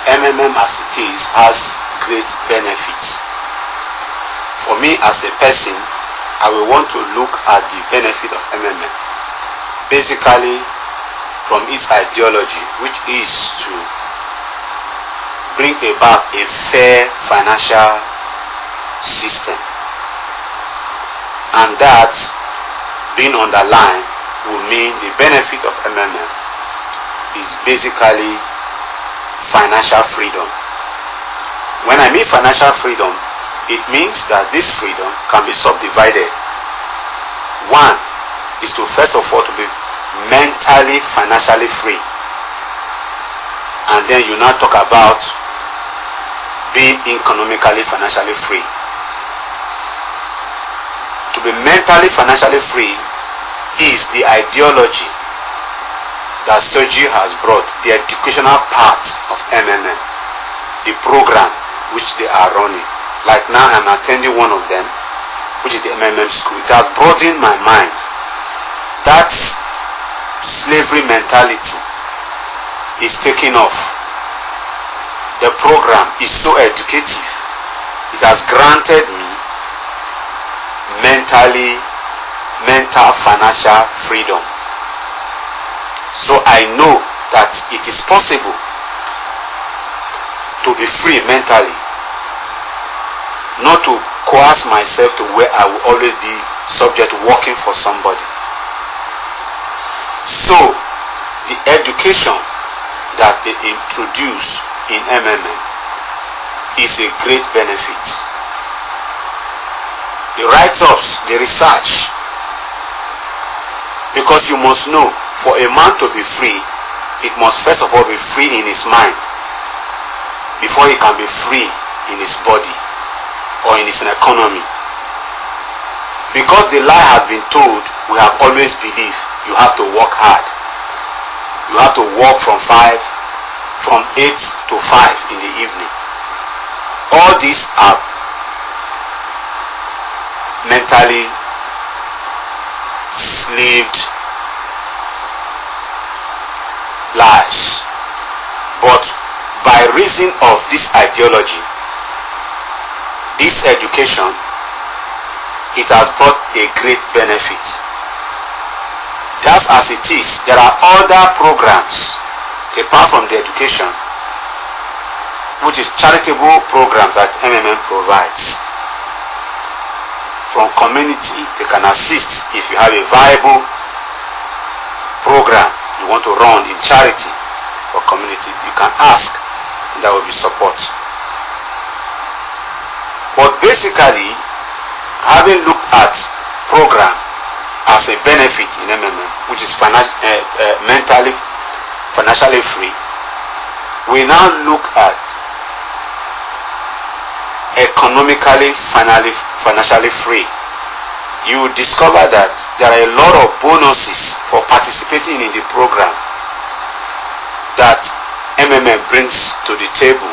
MMM as it is has great benefits. For me as a person, I will want to look at the benefit of MMM. Basically, from its ideology, which is to bring about a fair financial system, and that being underlined will mean the benefit of MMM is basically financial freedom. When I mean financial freedom, it means that this freedom can be subdivided. One is to first of all to be mentally, financially free, and then you now talk about being economically, financially free. To be mentally, financially free is the ideology that Soji has brought, the educational part of MMM, the program which they are running. Like now I'm attending one of them, which is the MMM school. It has broadened my mind. That slavery mentality is taking off. The program is so educative. It has granted me mental financial freedom. So I know that it is possible to be free mentally, not to coerce myself to where I will always be subject to working for somebody. So the education that they introduce in MMM is a great benefit. The write-ups, the research, because you must know, for a man to be free, it must first of all be free in his mind before he can be free in his body or in his economy. Because the lie has been told, we have always believed you have to work hard. You have to work from 8 to 5 in the evening. All these are mentally slaved lies. But by reason of this ideology, this education, it has brought a great benefit. Just as it is, there are other programs apart from the education, which is charitable programs that MMM provides. From community, they can assist if you have a viable program you want to run in charity for community. You can ask, and there will be support. But basically, having looked at program as a benefit in MMM, which is mentally, financially free, we now look at economically, financially free. You will discover that there are a lot of bonuses for participating in the program that MMM brings to the table.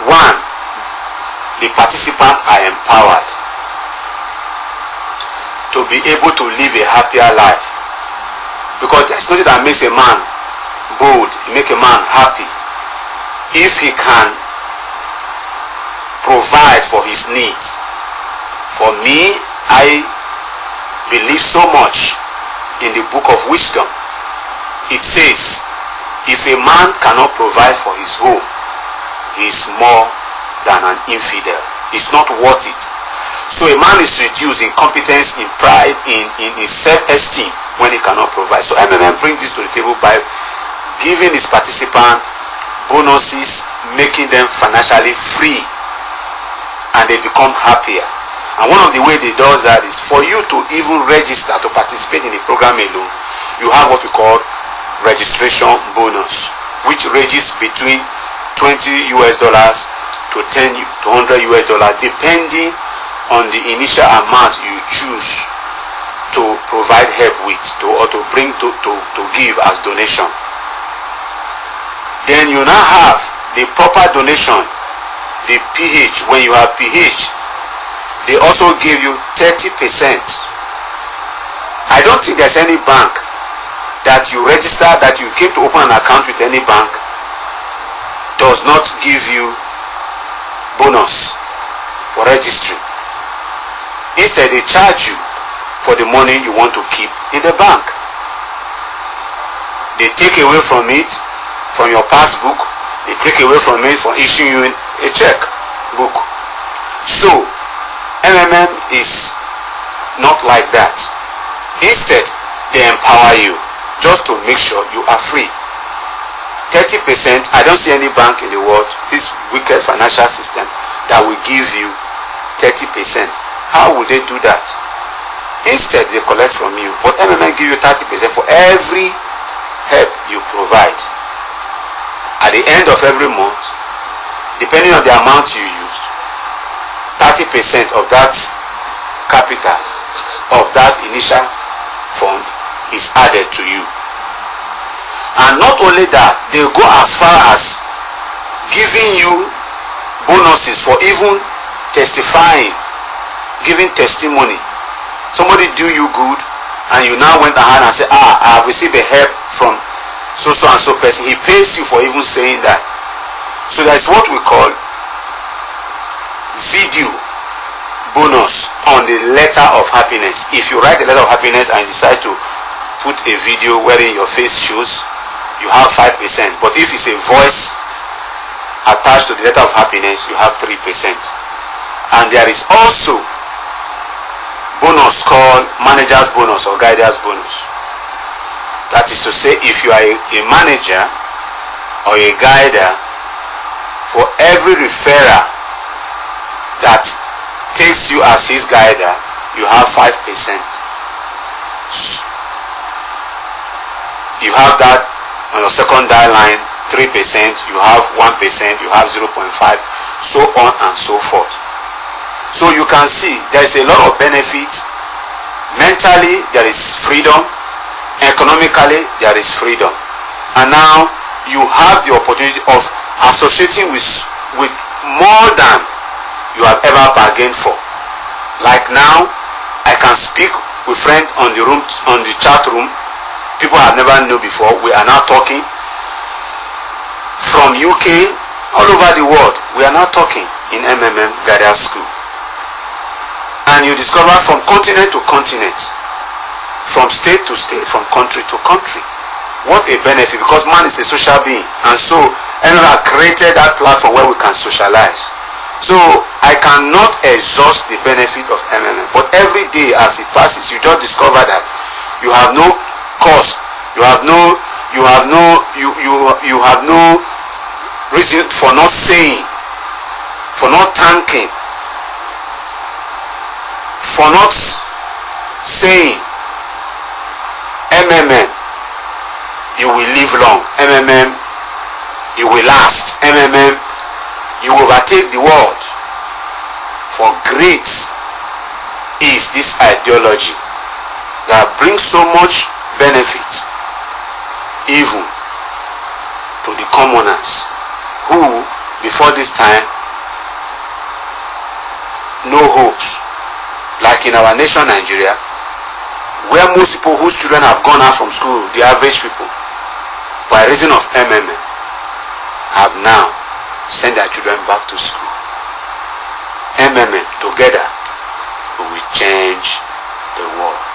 One, the participants are empowered to be able to live a happier life, because there's nothing that makes a man bold, make a man happy, if he can provide for his needs. For me, I believe so much in the book of wisdom. It says, if a man cannot provide for his home, he is more than an infidel. It's not worth it. So a man is reduced in competence, in pride, in his self-esteem when he cannot provide. So MMM brings this to the table by giving its participants bonuses, making them financially free, and they become happier. And one of the ways they do that is for you to even register to participate in the program alone, you have what we call registration bonus, which ranges between $20 to 10 to $100 depending on the initial amount you choose to provide help with, or to bring to give as donation. Then you now have the proper donation, the PH. When you have PH, they also give you 30%. I don't think there's any bank that you register, that you came to open an account with any bank, does not give you bonus for registering. Instead, they charge you for the money you want to keep in the bank. They take away from it, from your passbook, they take away from it for issuing you a check book. So MMM is not like that. Instead, they empower you just to make sure you are free. 30%, I don't see any bank in the world, this wicked financial system, that will give you 30%. How will they do that? Instead, they collect from you, but MMM give you 30% for every help you provide. At the end of every month, depending on the amount you used, 30% of that capital, of that initial fund, is added to you. And not only that, they go as far as giving you bonuses for even testifying, giving testimony. Somebody do you good and you now went ahead and said, I have received a help from so and so person. He pays you for even saying that. So that's what we call video bonus on the letter of happiness. If you write a letter of happiness and you decide to put a video wherein your face shows, you have 5%. But if it's a voice attached to the letter of happiness, you have 3%. And there is also bonus called manager's bonus or guider's bonus. That is to say, if you are a manager or a guider, for every referrer that takes you as his guider, you have 5%. You have that on your secondary line, 3%, you have 1%, you have 0.5, so on and so forth. So you can see there is a lot of benefits. Mentally, there is freedom. Economically, there is freedom. And now you have the opportunity of associating with more than you have ever bargained for. Like now, I can speak with friends on the chat room. People I've never known before. We are now talking from UK, all over the world. We are now talking in MMM Guidance School. And you discover from continent to continent, from state to state, from country to country. What a benefit, because man is a social being. And so MMM created that platform where we can socialize. So I cannot exhaust the benefit of MMM. But every day as it passes, you just discover that you have no cause, you have no reason for not saying, for not thanking, for not saying, MMM, you will live long. MMM, you will last. MMM, you will overtake the world. For great is this ideology that brings so much benefit even to the commoners who before this time no hopes, like in our nation Nigeria, where most people whose children have gone out from school, the average people, by reason of MMM, have now sent their children back to school. MMM, together we will change the world.